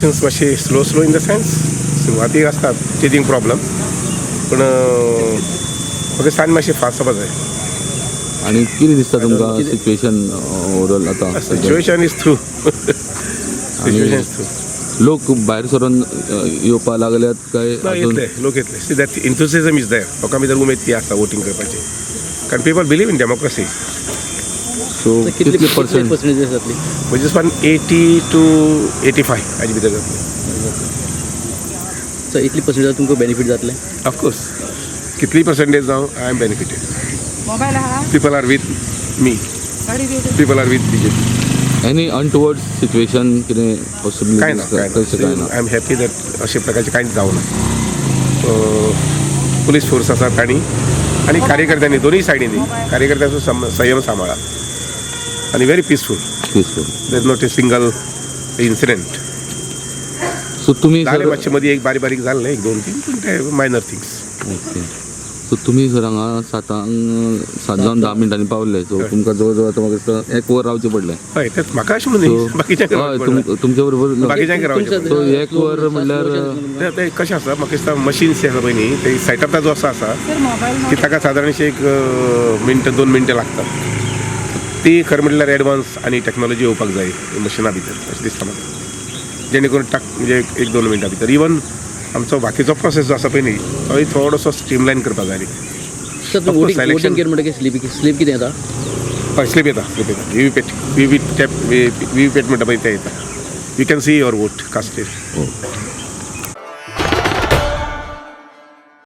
मातशे slow in the sense सुरवातीक असतात टिथींग प्रॉब्लम पण पाकिस्तान मातशें फास्ट चलपा जाय. आणि कितें दिसता तुमकां सिच्युएशन ओवरऑल आतां situation is through situation is through. लोक भायर सरून येवपा लागल्यात काय अजून? येतले लोक येतले see that enthusiasm is there. लोकां भितर उमेद ती आसता वोटींग करपाची कारण people believe in democracy. So कितले पर्सेंट पर्सेंटेज जातली? म्हणजे पण 80 to 85 हाजे भितर जातले. सो इतली पर्सेंटेज तुमकां बेनिफीट जातलें? ऑफकोर्स कितली पर्सेंटेज जावं आय एम बेनिफिटेड. मोबाईल आहा पीपल आर विथ मी. गाडी घेऊन people are with BJP. Any untoward situation कितें काय पॉसिबिलिटी ना तशें काय ना? आय एम हॅपी दॅट अशा प्रकारचे कांयच जावं ना. पुलीस फोर्स आसात आणि कार्यकर्त्यांनी दोन्ही सायडींनी कार्यकर्त्यांचो संयम सांबाळा आणि very peaceful. There is not a single incident. So तुमी जाले सर मातशे मदीं एक बारीक जाल्लें 1-2-3 पूण ते मायनर थिंग्स. ओके. सो तुमी सर हांगा 7 जावन 10 मिनटांनी पावले. सो तुमकां जवळ जवळ आतां म्हाका 1 वर रावचें पडलें. हय तेच म्हाका अशें म्हणून न्ही, बाकीच्यांक हय तुमच्या बरोबर बाकीच्यांक रावचें पडलें. सो 1 वर म्हणल्यार ते कशें आसा म्हाका दिसता मशीन्स आसा पळय न्ही ते सेटअप जो आसा सर मोबाईल की ताका सादारणशे 1 मिनट 2 मिनटां लागतात. ती खरें म्हणल्यार एडवान्स आनी टॅक्नॉलॉजी येवपाक जाय मशिना भितर अशें दिसता म्हाका. जेणे करून म्हणजे 1-2 मिनटां भितर इवन आमचो बाकीचो प्रोसेस जो आसा पळय न्ही तोय थोडोसो स्ट्रीमलायन करपाक जाय. सर तुम्ही वोटिंग केलें म्हणटकीर स्लीप कितें येता? हय स्लीप येता व्हीव्हीपॅट म्हणटा पळय तें येता. You can see your vote casted.